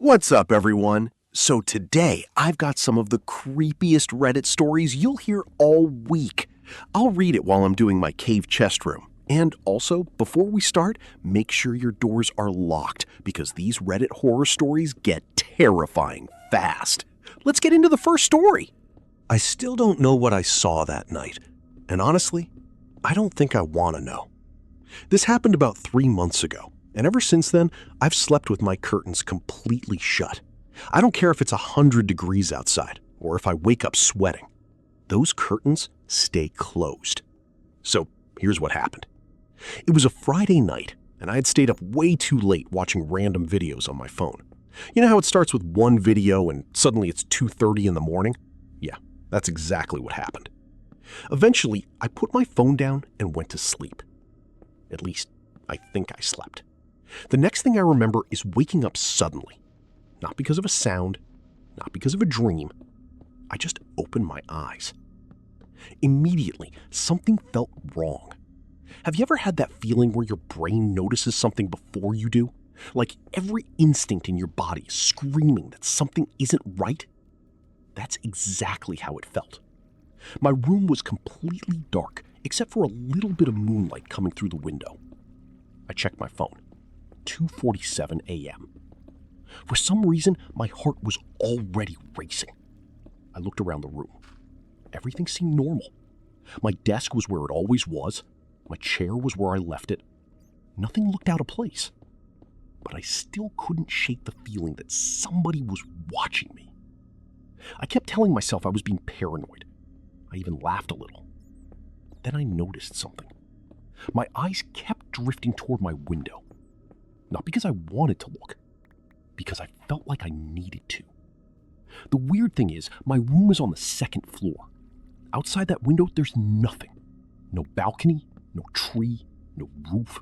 What's up, everyone? So today, I've got some of the creepiest Reddit stories you'll hear all week. I'll read it while I'm doing my cave Chestroom. And also, before we start, make sure your doors are locked because these Reddit horror stories get terrifying fast. Let's get into the first story. I still don't know what I saw that night. And honestly, I don't think I want to know. This happened about 3 months ago. And ever since then, I've slept with my curtains completely shut. I don't care if it's 100 degrees outside or if I wake up sweating. Those curtains stay closed. So here's what happened. It was a Friday night, and I had stayed up way too late watching random videos on my phone. You know how it starts with one video and suddenly it's 2:30 in the morning? Yeah, that's exactly what happened. Eventually, I put my phone down and went to sleep. At least, I think I slept. The next thing I remember is waking up suddenly. Not because of a sound, not because of a dream. I just opened my eyes. Immediately, something felt wrong. Have you ever had that feeling where your brain notices something before you do? Like every instinct in your body is screaming that something isn't right? That's exactly how it felt. My room was completely dark, except for a little bit of moonlight coming through the window. I checked my phone. 2:47 a.m. For some reason, my heart was already racing. I looked around the room. Everything seemed normal. My desk was where it always was. My chair was where I left it. Nothing looked out of place. But I still couldn't shake the feeling that somebody was watching me. I kept telling myself I was being paranoid. I even laughed a little. Then I noticed something. My eyes kept drifting toward my window. Not because I wanted to look, because I felt like I needed to. The weird thing is, my room is on the second floor. Outside that window, there's nothing. No balcony, no tree, no roof.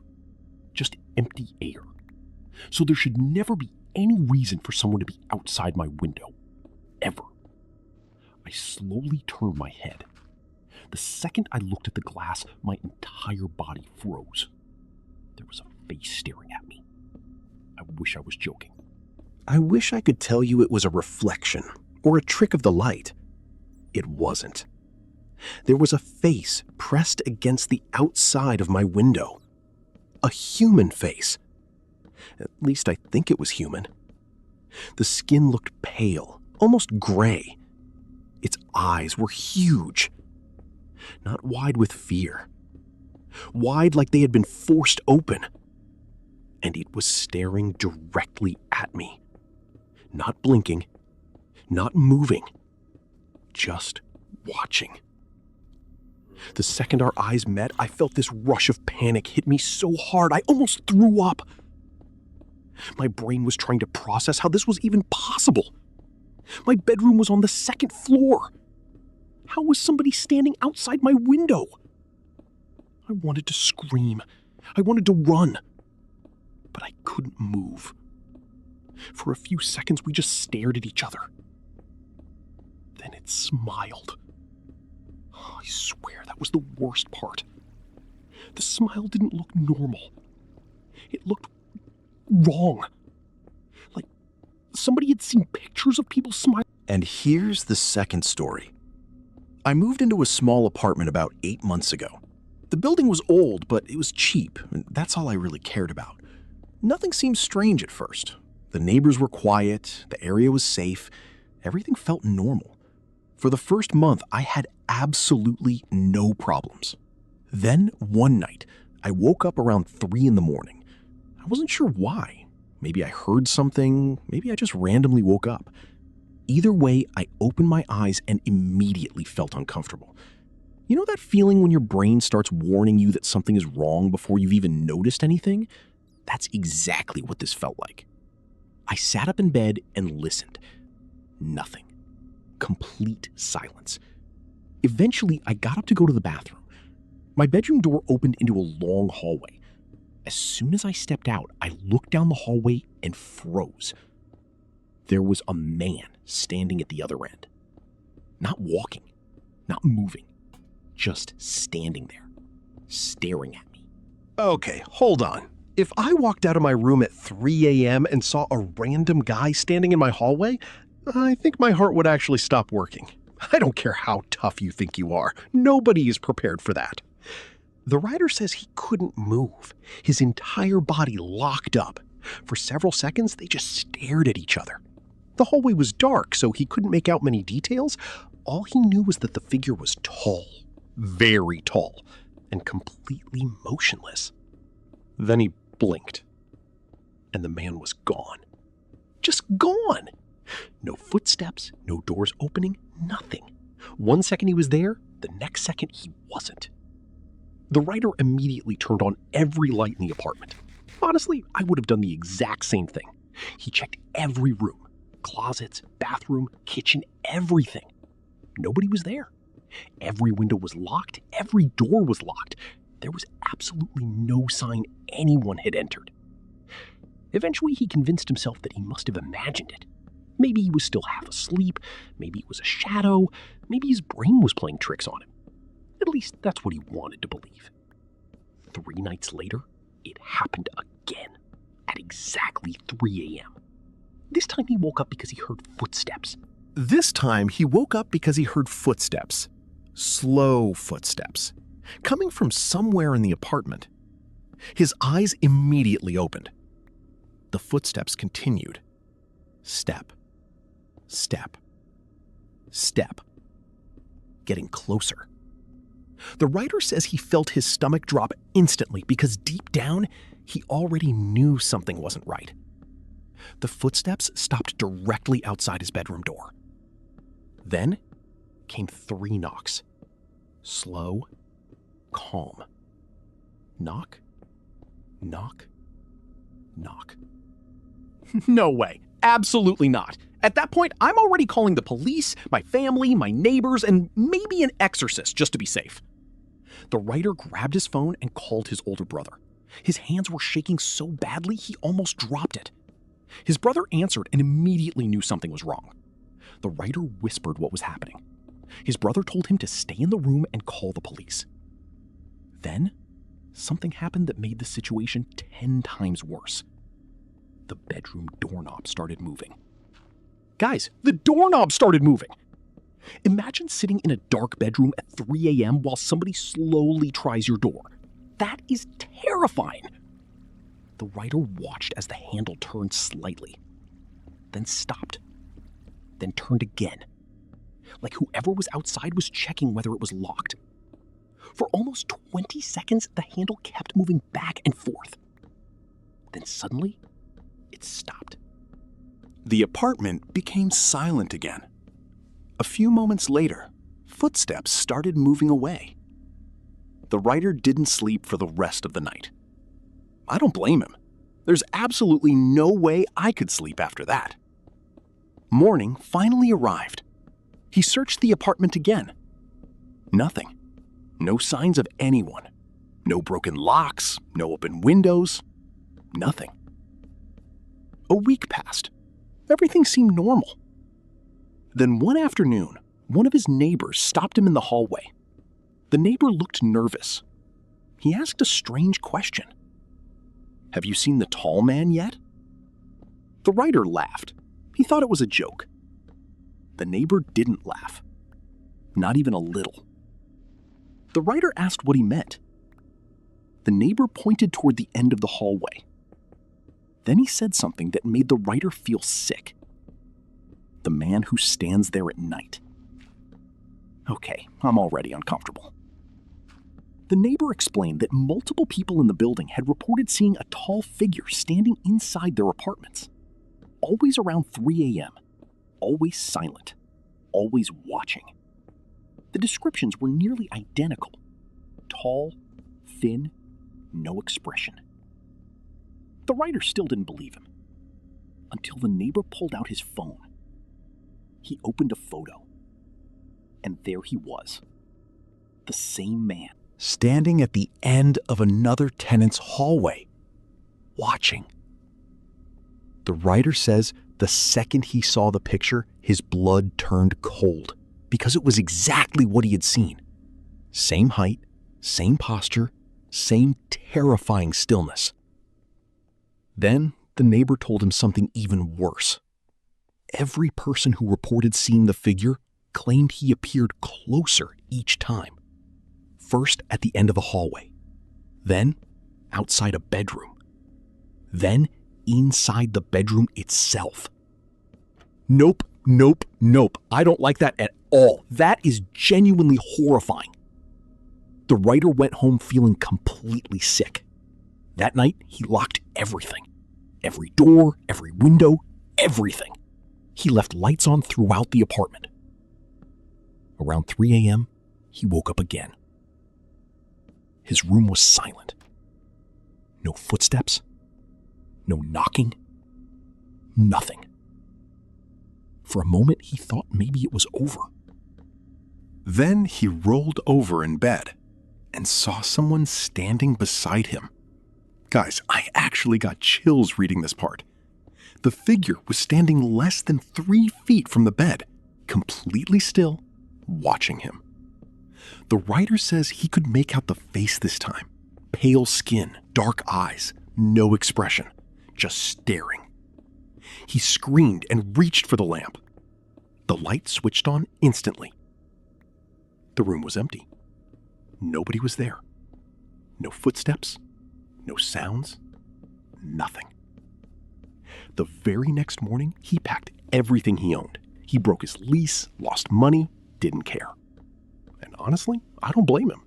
Just empty air. So there should never be any reason for someone to be outside my window. Ever. I slowly turned my head. The second I looked at the glass, my entire body froze. There was a face staring at me. I wish I was joking. I wish I could tell you it was a reflection or a trick of the light. It wasn't. There was a face pressed against the outside of my window. A human face. At least I think it was human. The skin looked pale, almost gray. Its eyes were huge. Not wide with fear. Wide like they had been forced open. And it was staring directly at me. Not blinking, not moving, just watching. The second our eyes met, I felt this rush of panic hit me so hard I almost threw up. My brain was trying to process how this was even possible. My bedroom was on the second floor. How was somebody standing outside my window? I wanted to scream. I wanted to run. But I couldn't move. For a few seconds, we just stared at each other. Then it smiled. I swear that was the worst part. The smile didn't look normal. It looked wrong. Like somebody had seen pictures of people smiling. And here's the second story. I moved into a small apartment about 8 months ago. The building was old, but it was cheap, and that's all I really cared about. Nothing seemed strange at first. The neighbors were quiet, the area was safe, everything felt normal. For the first month, I had absolutely no problems. Then, one night, I woke up around 3 in the morning. I wasn't sure why. Maybe I heard something, maybe I just randomly woke up. Either way, I opened my eyes and immediately felt uncomfortable. You know that feeling when your brain starts warning you that something is wrong before you've even noticed anything? That's exactly what this felt like. I sat up in bed and listened. Nothing. Complete silence. Eventually, I got up to go to the bathroom. My bedroom door opened into a long hallway. As soon as I stepped out, I looked down the hallway and froze. There was a man standing at the other end. Not walking, not moving, just standing there, staring at me. Okay, hold on. If I walked out of my room at 3 a.m. and saw a random guy standing in my hallway, I think my heart would actually stop working. I don't care how tough you think you are. Nobody is prepared for that. The writer says he couldn't move. His entire body locked up. For several seconds, they just stared at each other. The hallway was dark, so he couldn't make out many details. All he knew was that the figure was tall, very tall, and completely motionless. Then he blinked, and the man was gone. Just gone! No footsteps, no doors opening, nothing. 1 second he was there, the next second he wasn't. The writer immediately turned on every light in the apartment. Honestly, I would have done the exact same thing. He checked every room, closets, bathroom, kitchen, everything. Nobody was there. Every window was locked, every door was locked. There was absolutely no sign anyone had entered. Eventually, he convinced himself that he must have imagined it. Maybe he was still half asleep, maybe it was a shadow, maybe his brain was playing tricks on him. At least that's what he wanted to believe. 3 nights later, it happened again, at exactly 3 a.m. This time he woke up because he heard footsteps. Slow footsteps, coming from somewhere in the apartment. His eyes immediately opened. The footsteps continued. Step, step, step, getting closer. The writer says he felt his stomach drop instantly because deep down, he already knew something wasn't right. The footsteps stopped directly outside his bedroom door. Then came 3 knocks. Slow, calm. Knock, knock, knock. No way. Absolutely not. At that point, I'm already calling the police, my family, my neighbors, and maybe an exorcist just to be safe. The writer grabbed his phone and called his older brother. His hands were shaking so badly he almost dropped it. His brother answered and immediately knew something was wrong. The writer whispered what was happening. His brother told him to stay in the room and call the police. Then, something happened that made the situation 10 times worse. The bedroom doorknob started moving. Guys, the doorknob started moving! Imagine sitting in a dark bedroom at 3 a.m. while somebody slowly tries your door. That is terrifying! The writer watched as the handle turned slightly, then stopped, then turned again, like whoever was outside was checking whether it was locked. For almost 20 seconds, the handle kept moving back and forth. Then suddenly, it stopped. The apartment became silent again. A few moments later, footsteps started moving away. The writer didn't sleep for the rest of the night. I don't blame him. There's absolutely no way I could sleep after that. Morning finally arrived. He searched the apartment again. Nothing. No signs of anyone. No broken locks, no open windows, nothing. A week passed. Everything seemed normal. Then one afternoon, one of his neighbors stopped him in the hallway. The neighbor looked nervous. He asked a strange question. "Have you seen the tall man yet?" The writer laughed. He thought it was a joke. The neighbor didn't laugh. Not even a little. The writer asked what he meant. The neighbor pointed toward the end of the hallway. Then he said something that made the writer feel sick. The man who stands there at night. Okay, I'm already uncomfortable. The neighbor explained that multiple people in the building had reported seeing a tall figure standing inside their apartments. Always around 3 a.m. Always silent. Always watching. The descriptions were nearly identical. Tall, thin, no expression. The writer still didn't believe him. Until the neighbor pulled out his phone. He opened a photo. And there he was. The same man. Standing at the end of another tenant's hallway. Watching. The writer says the second he saw the picture, his blood turned cold. Because it was exactly what he had seen. Same height, same posture, same terrifying stillness. Then the neighbor told him something even worse. Every person who reported seeing the figure claimed he appeared closer each time. First at the end of the hallway, then outside a bedroom, then inside the bedroom itself. Nope, nope, nope. I don't like that at all. That is genuinely horrifying. The writer went home feeling completely sick. That night, he locked everything. Every door, every window, everything. He left lights on throughout the apartment. Around 3 a.m., he woke up again. His room was silent. No footsteps. No knocking. Nothing. For a moment, he thought maybe it was over. Then he rolled over in bed and saw someone standing beside him. Guys, I actually got chills reading this part. The figure was standing less than 3 feet from the bed, completely still, watching him. The writer says he could make out the face this time. Pale skin, dark eyes, no expression, just staring. He screamed and reached for the lamp. The light switched on instantly. The room was empty. Nobody was there. No footsteps, no sounds, nothing. The very next morning, he packed everything he owned. He broke his lease, lost money, didn't care. And honestly, I don't blame him.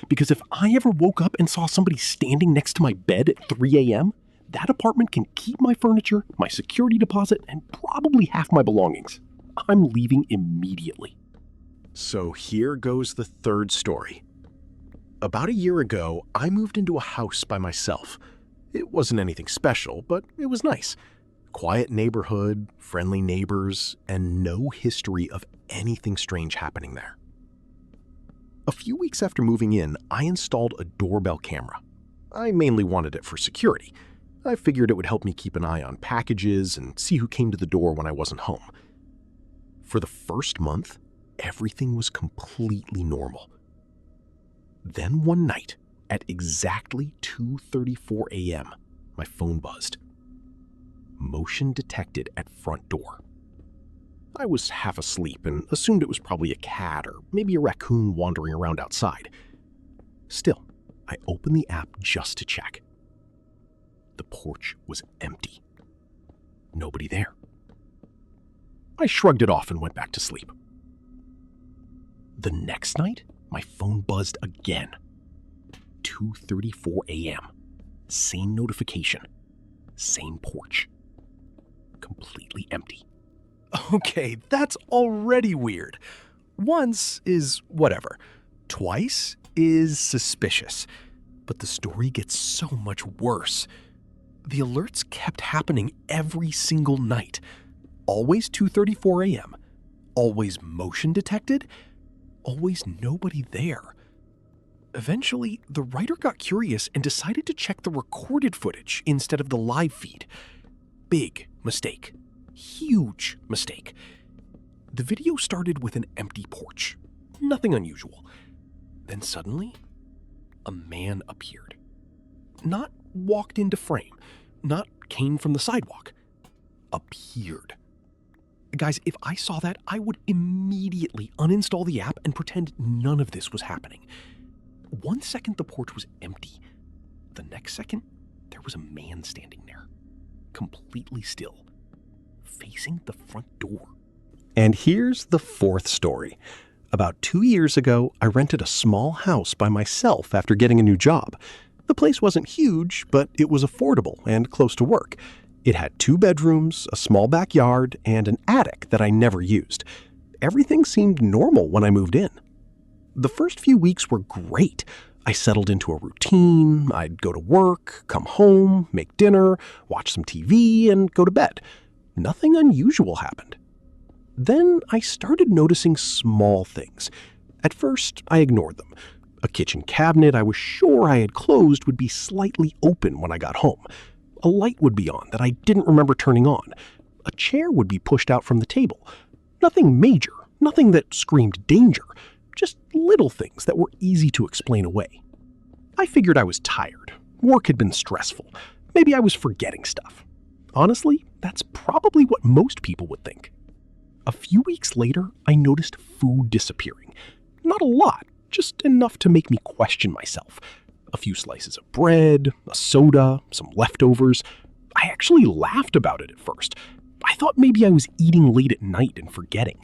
Because if I ever woke up and saw somebody standing next to my bed at 3 a.m., that apartment can keep my furniture, my security deposit, and probably half my belongings. I'm leaving immediately. So here goes the third story. About a year ago, I moved into a house by myself. It wasn't anything special, but it was nice. Quiet neighborhood, friendly neighbors, and no history of anything strange happening there. A few weeks after moving in, I installed a doorbell camera. I mainly wanted it for security. I figured it would help me keep an eye on packages and see who came to the door when I wasn't home. For the first month, everything was completely normal. Then one night, at exactly 2:34 a.m., my phone buzzed. Motion detected at front door. I was half asleep and assumed it was probably a cat or maybe a raccoon wandering around outside. Still, I opened the app just to check. The porch was empty. Nobody there. I shrugged it off and went back to sleep. The next night, my phone buzzed again. 2:34 a.m. Same notification. Same porch. Completely empty. Okay, that's already weird. Once is whatever. Twice is suspicious. But the story gets so much worse. The alerts kept happening every single night. Always 2:34 a.m. Always motion detected. Always nobody there. Eventually, the writer got curious and decided to check the recorded footage instead of the live feed. Big mistake. Huge mistake. The video started with an empty porch. Nothing unusual. Then suddenly, a man appeared. Not walked into frame. Not came from the sidewalk. Appeared. Guys, if I saw that, I would immediately uninstall the app and pretend none of this was happening. 1 second, the porch was empty. The next second, there was a man standing there, completely still, facing the front door. And here's the fourth story. About 2 years ago, I rented a small house by myself after getting a new job. The place wasn't huge, but it was affordable and close to work. It had 2 bedrooms, a small backyard, and an attic that I never used. Everything seemed normal when I moved in. The first few weeks were great. I settled into a routine. I'd go to work, come home, make dinner, watch some TV, and go to bed. Nothing unusual happened. Then I started noticing small things. At first, I ignored them. A kitchen cabinet I was sure I had closed would be slightly open when I got home. A light would be on that I didn't remember turning on. A chair would be pushed out from the table. Nothing major, nothing that screamed danger, just little things that were easy to explain away. I figured I was tired. Work had been stressful. maybe I was forgetting stuff. Honestly, that's probably what most people would think. A few weeks later, I noticed food disappearing. Not a lot, just enough to make me question myself. A few slices of bread, a soda, some leftovers. I actually laughed about it at first. I thought maybe I was eating late at night and forgetting.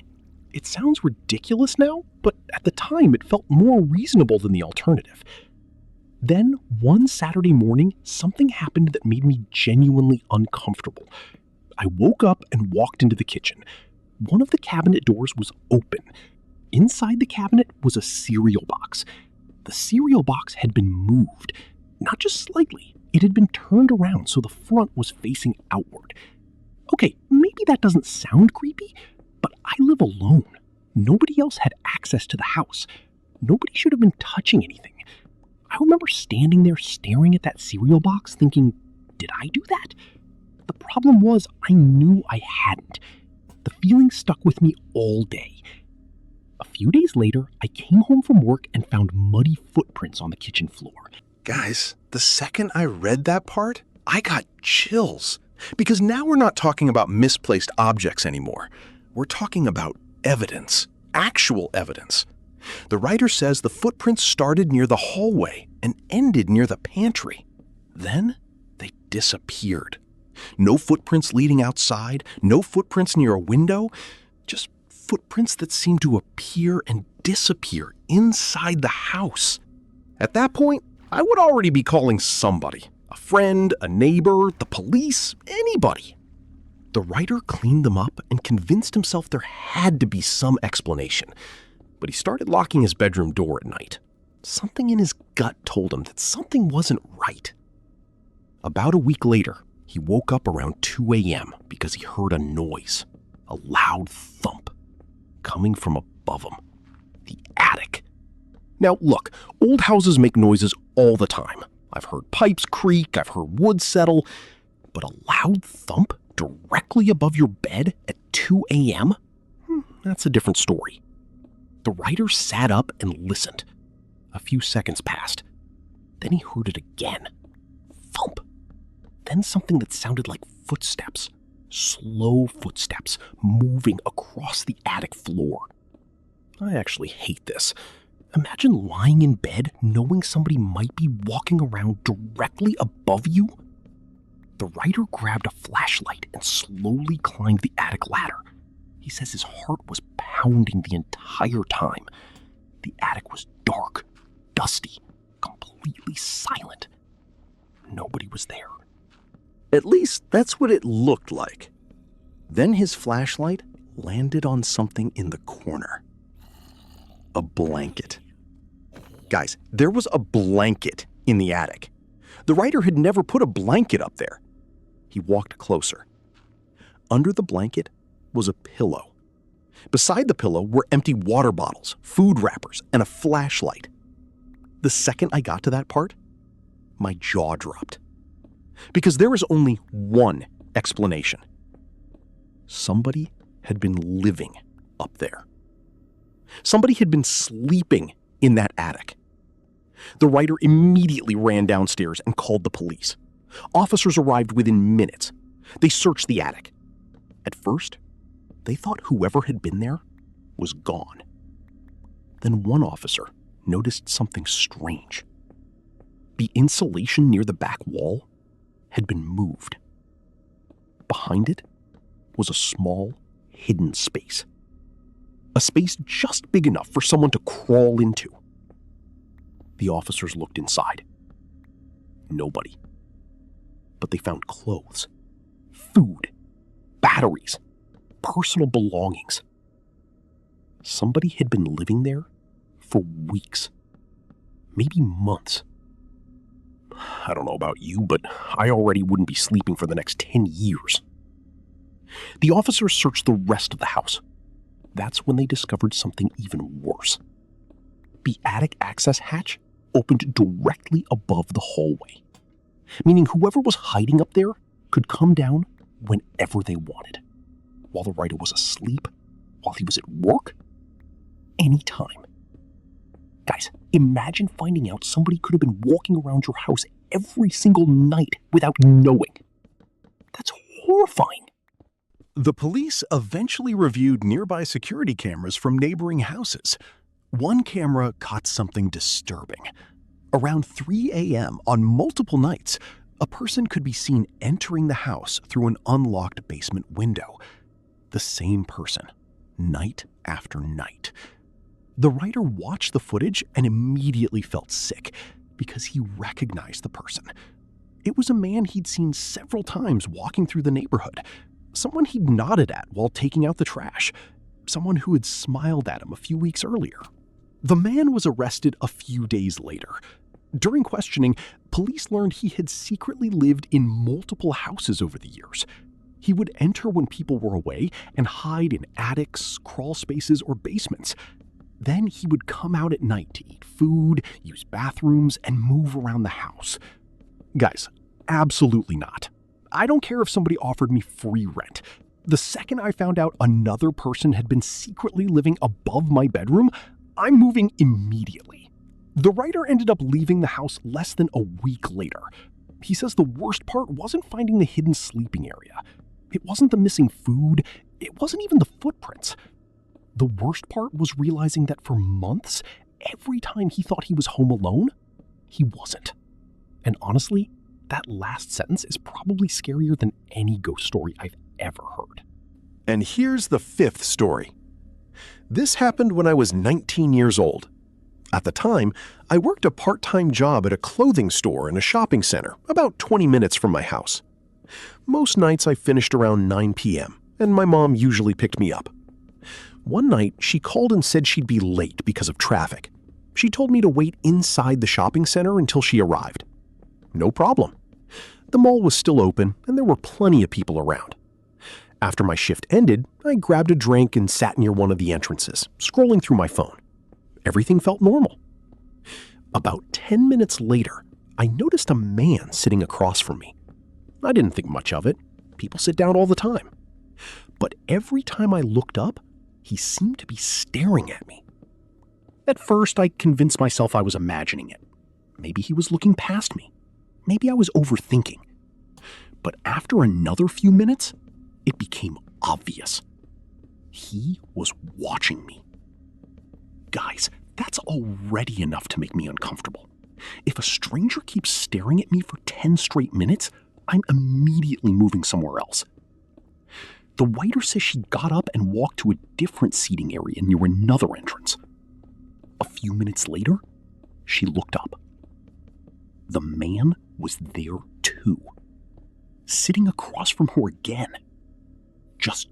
It sounds ridiculous now, but at the time it felt more reasonable than the alternative. Then, one Saturday morning, something happened that made me genuinely uncomfortable. I woke up and walked into the kitchen. One of the cabinet doors was open. Inside the cabinet was a cereal box. The cereal box had been moved. Not just slightly, it had been turned around so the front was facing outward. Okay, maybe that doesn't sound creepy, but I live alone. Nobody else had access to the house. Nobody should have been touching anything. I remember standing there staring at that cereal box thinking, did I do that? The problem was I knew I hadn't. The feeling stuck with me all day. A few days later, I came home from work and found muddy footprints on the kitchen floor. Guys, the second I read that part, I got chills. Because now we're not talking about misplaced objects anymore. We're talking about evidence, actual evidence. The writer says the footprints started near the hallway and ended near the pantry. Then they disappeared. No footprints leading outside, no footprints near a window, just footprints that seemed to appear and disappear inside the house. At that point, I would already be calling somebody. A friend, a neighbor, the police, anybody. The writer cleaned them up and convinced himself there had to be some explanation. But he started locking his bedroom door at night. Something in his gut told him that something wasn't right. About a week later, he woke up around 2 a.m. because he heard a noise, a loud thump, coming from above him. The attic. Now look, old houses make noises all the time. I've heard pipes creak, I've heard wood settle, but a loud thump directly above your bed at 2 a.m.? That's a different story. The writer sat up and listened. A few seconds passed. Then he heard it again. Thump. Then something that sounded like footsteps. Slow footsteps moving across the attic floor. I actually hate this. Imagine lying in bed knowing somebody might be walking around directly above you. The writer grabbed a flashlight and slowly climbed the attic ladder. He says his heart was pounding the entire time. The attic was dark, dusty, completely silent. Nobody was there. At least that's what it looked like. Then his flashlight landed on something in the corner. A blanket. Guys, there was a blanket in the attic. The writer had never put a blanket up there. He walked closer. Under the blanket was a pillow. Beside the pillow were empty water bottles, food wrappers, and a flashlight. The second I got to that part, my jaw dropped. Because there is only one explanation. Somebody had been living up there. Somebody had been sleeping in that attic. The writer immediately ran downstairs and called the police. Officers arrived within minutes. They searched the attic. At first, they thought whoever had been there was gone. Then one officer noticed something strange. The insulation near the back wall had been moved. Behind it was a small, hidden space. A space just big enough for someone to crawl into. The officers looked inside. Nobody. But they found clothes, food, batteries, personal belongings. Somebody had been living there for weeks, maybe months. I don't know about you, but I already wouldn't be sleeping for the next 10 years. The officers searched the rest of the house. That's when they discovered something even worse. The attic access hatch opened directly above the hallway, meaning whoever was hiding up there could come down whenever they wanted, while the writer was asleep, while he was at work, anytime. Guys, imagine finding out somebody could have been walking around your house every single night without knowing. That's horrifying. The police eventually reviewed nearby security cameras from neighboring houses. One camera caught something disturbing. Around 3 a.m. on multiple nights, a person could be seen entering the house through an unlocked basement window. The same person, night after night. The writer watched the footage and immediately felt sick because he recognized the person. It was a man he'd seen several times walking through the neighborhood, someone he'd nodded at while taking out the trash, someone who had smiled at him a few weeks earlier. The man was arrested a few days later. During questioning, police learned he had secretly lived in multiple houses over the years. He would enter when people were away and hide in attics, crawl spaces, or basements. Then he would come out at night to eat food, use bathrooms, and move around the house. Guys, absolutely not. I don't care if somebody offered me free rent. The second I found out another person had been secretly living above my bedroom, I'm moving immediately. The writer ended up leaving the house less than a week later. He says the worst part wasn't finding the hidden sleeping area. It wasn't the missing food. It wasn't even the footprints. The worst part was realizing that for months, every time he thought he was home alone, he wasn't. And honestly, that last sentence is probably scarier than any ghost story I've ever heard. And here's the fifth story. This happened when I was 19 years old. At the time, I worked a part-time job at a clothing store in a shopping center about 20 minutes from my house. Most nights I finished around 9 p.m., and my mom usually picked me up. One night, she called and said she'd be late because of traffic. She told me to wait inside the shopping center until she arrived. No problem. The mall was still open, and there were plenty of people around. After my shift ended, I grabbed a drink and sat near one of the entrances, scrolling through my phone. Everything felt normal. About 10 minutes later, I noticed a man sitting across from me. I didn't think much of it. People sit down all the time. But every time I looked up, he seemed to be staring at me. At first, I convinced myself I was imagining it. Maybe he was looking past me. Maybe I was overthinking. But after another few minutes, it became obvious. He was watching me. Guys, that's already enough to make me uncomfortable. If a stranger keeps staring at me for 10 straight minutes, I'm immediately moving somewhere else. The writer says she got up and walked to a different seating area near another entrance. A few minutes later, she looked up. The man was there too, sitting across from her again, just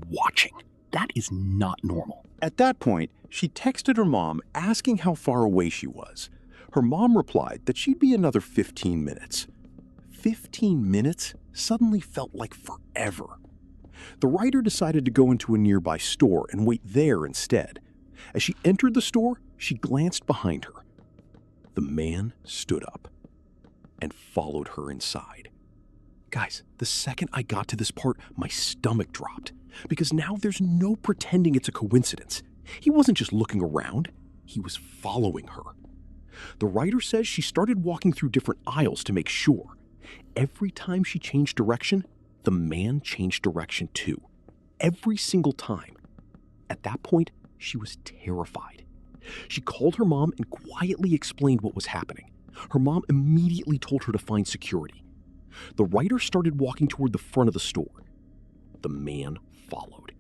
watching. That is not normal. At that point, she texted her mom asking how far away she was. Her mom replied that she'd be another 15 minutes. 15 minutes suddenly felt like forever. The writer decided to go into a nearby store and wait there instead. As she entered the store, she glanced behind her. The man stood up and followed her inside. Guys, the second I got to this part, my stomach dropped, because now there's no pretending it's a coincidence. He wasn't just looking around, he was following her. The writer says she started walking through different aisles to make sure. Every time she changed direction, the man changed direction too. Every single time. At that point, she was terrified. She called her mom and quietly explained what was happening. Her mom immediately told her to find security. The writer started walking toward the front of the store. The man followed.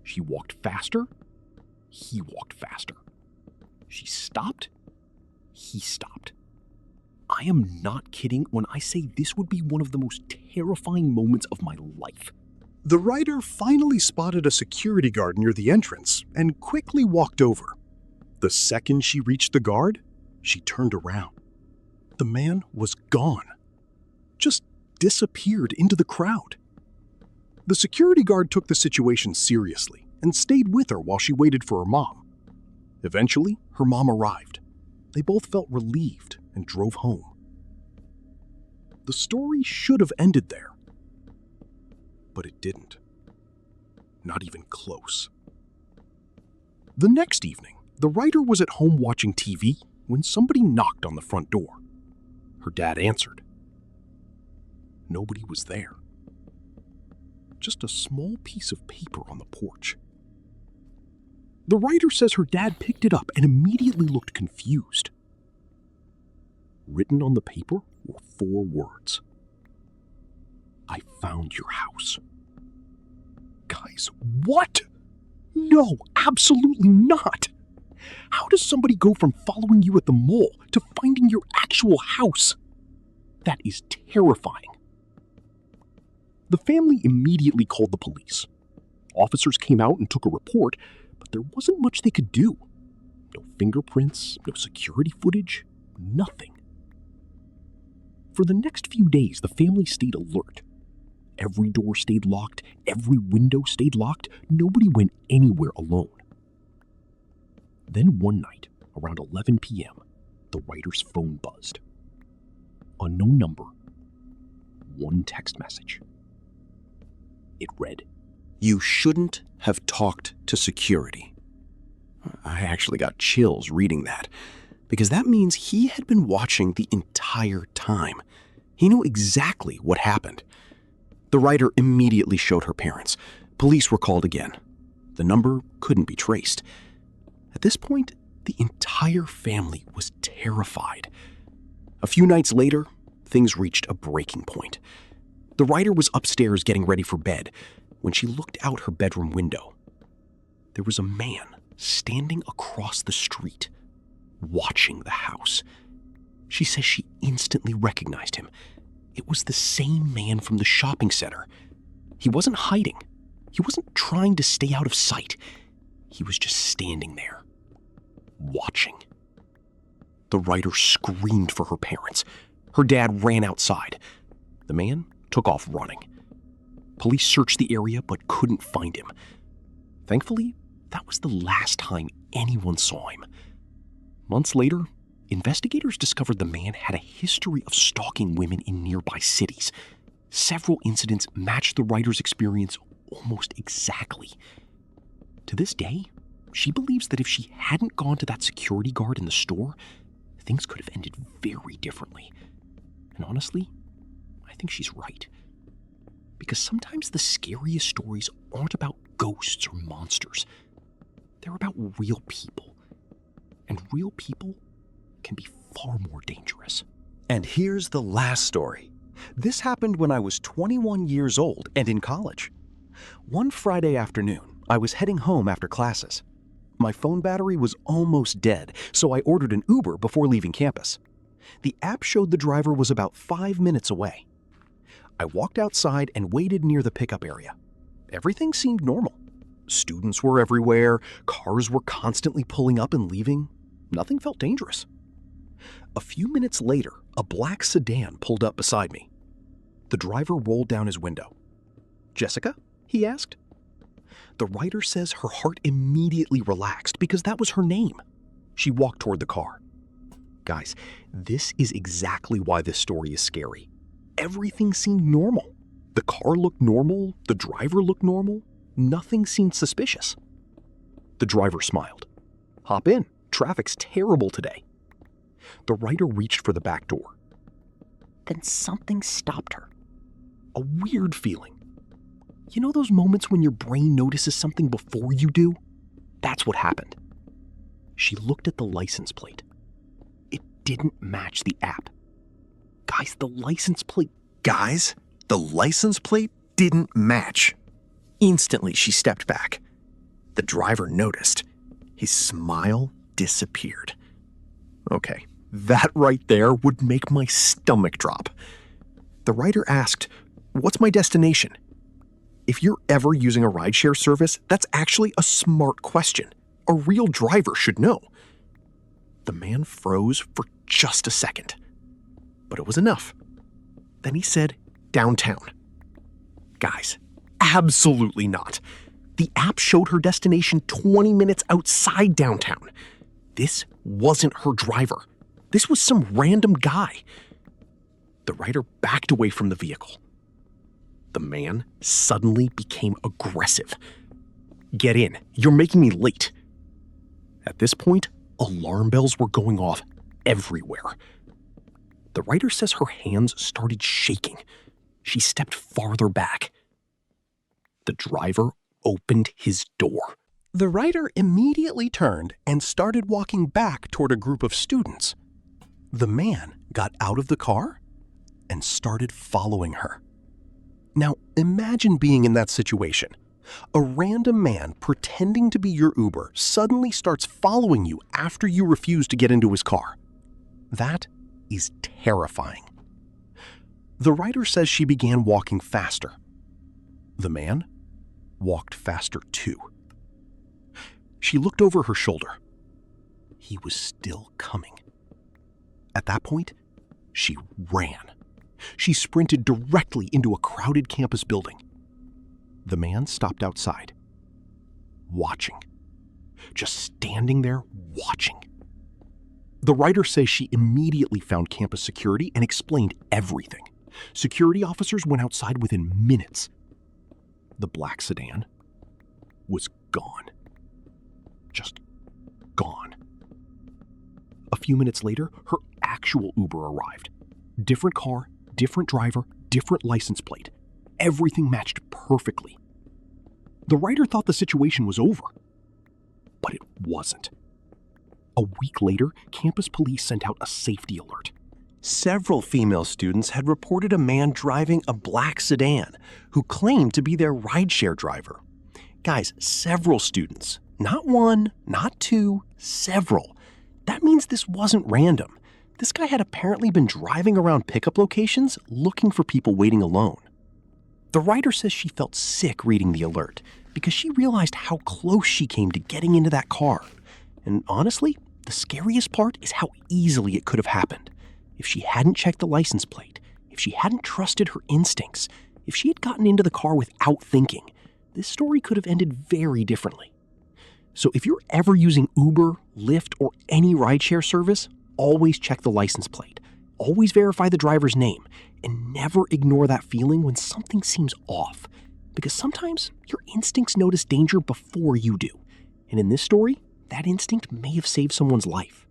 She walked faster. He walked faster. She stopped. He stopped. I am not kidding when I say this would be one of the most terrifying moments of my life. The writer finally spotted a security guard near the entrance and quickly walked over. The second she reached the guard, she turned around. The man was gone. Just disappeared into the crowd. The security guard took the situation seriously and stayed with her while she waited for her mom. Eventually, her mom arrived. They both felt relieved and drove home. The story should have ended there, but it didn't. Not even close. The next evening, the writer was at home watching TV when somebody knocked on the front door. Her dad answered. Nobody was there. Just a small piece of paper on the porch. The writer says her dad picked it up and immediately looked confused. Written on the paper were 4 words. I found your house. Guys, what? No, absolutely not. How does somebody go from following you at the mall to finding your actual house? That is terrifying. The family immediately called the police. Officers came out and took a report, but there wasn't much they could do. No fingerprints, no security footage, nothing. For the next few days, the family stayed alert. Every door stayed locked, every window stayed locked, nobody went anywhere alone. Then one night, around 11 p.m., the writer's phone buzzed. Unknown number, 1 text message. It read, "You shouldn't have talked to security." I actually got chills reading that, because that means he had been watching the entire time. He knew exactly what happened. The writer immediately showed her parents. Police were called again. The number couldn't be traced. At this point, the entire family was terrified. A few nights later, things reached a breaking point. The writer was upstairs getting ready for bed when she looked out her bedroom window. There was a man standing across the street, watching the house. She says she instantly recognized him. It was the same man from the shopping center. He wasn't hiding. He wasn't trying to stay out of sight. He was just standing there, watching. The writer screamed for her parents. Her dad ran outside. The man took off running. Police searched the area but couldn't find him. Thankfully, that was the last time anyone saw him. Months later, investigators discovered the man had a history of stalking women in nearby cities. Several incidents matched the writer's experience almost exactly. To this day, she believes that if she hadn't gone to that security guard in the store, things could have ended very differently. And honestly, I think she's right. Because sometimes the scariest stories aren't about ghosts or monsters. They're about real people. And real people can be far more dangerous. And here's the last story. This happened when I was 21 years old and in college. One Friday afternoon, I was heading home after classes. My phone battery was almost dead, so I ordered an Uber before leaving campus. The app showed the driver was about 5 minutes away. I walked outside and waited near the pickup area. Everything seemed normal. Students were everywhere, cars were constantly pulling up and leaving. Nothing felt dangerous. A few minutes later, a black sedan pulled up beside me. The driver rolled down his window. "Jessica?" he asked. The writer says her heart immediately relaxed because that was her name. She walked toward the car. Guys, this is exactly why this story is scary. Everything seemed normal. The car looked normal, the driver looked normal. Nothing seemed suspicious. The driver smiled. "Hop in. Traffic's terrible today." The writer reached for the back door. Then something stopped her. A weird feeling. You know those moments when your brain notices something before you do? That's what happened. She looked at the license plate. It didn't match the app. Guys, the license plate didn't match. Instantly, she stepped back. The driver noticed. His smile disappeared. Okay, that right there would make my stomach drop. The writer asked, "What's my destination?" If you're ever using a rideshare service, that's actually a smart question. A real driver should know. The man froze for just a second. But it was enough. Then he said, "Downtown." Guys, absolutely not. The app showed her destination 20 minutes outside downtown. This wasn't her driver. This was some random guy. The writer backed away from the vehicle. The man suddenly became aggressive. "Get in. You're making me late." At this point, alarm bells were going off everywhere. The writer says her hands started shaking. She stepped farther back. The driver opened his door. The writer immediately turned and started walking back toward a group of students. The man got out of the car and started following her. Now, imagine being in that situation. A random man pretending to be your Uber suddenly starts following you after you refuse to get into his car. That is terrifying. The writer says she began walking faster. The man walked faster too. She looked over her shoulder. He was still coming. At that point, she ran. She sprinted directly into a crowded campus building. The man stopped outside, watching. Just standing there, watching. The writer says she immediately found campus security and explained everything. Security officers went outside within minutes. The black sedan was gone. Just gone. A few minutes later, her actual Uber arrived. Different car, different driver, different license plate. Everything matched perfectly. The writer thought the situation was over, but it wasn't. A week later, campus police sent out a safety alert. Several female students had reported a man driving a black sedan who claimed to be their rideshare driver. Guys, several students. Not one, not two, several. That means this wasn't random. This guy had apparently been driving around pickup locations looking for people waiting alone. The writer says she felt sick reading the alert because she realized how close she came to getting into that car. And honestly, the scariest part is how easily it could have happened. If she hadn't checked the license plate, if she hadn't trusted her instincts, if she had gotten into the car without thinking, this story could have ended very differently. So if you're ever using Uber, Lyft, or any rideshare service, always check the license plate. Always verify the driver's name, and never ignore that feeling when something seems off. Because sometimes your instincts notice danger before you do. And in this story, that instinct may have saved someone's life.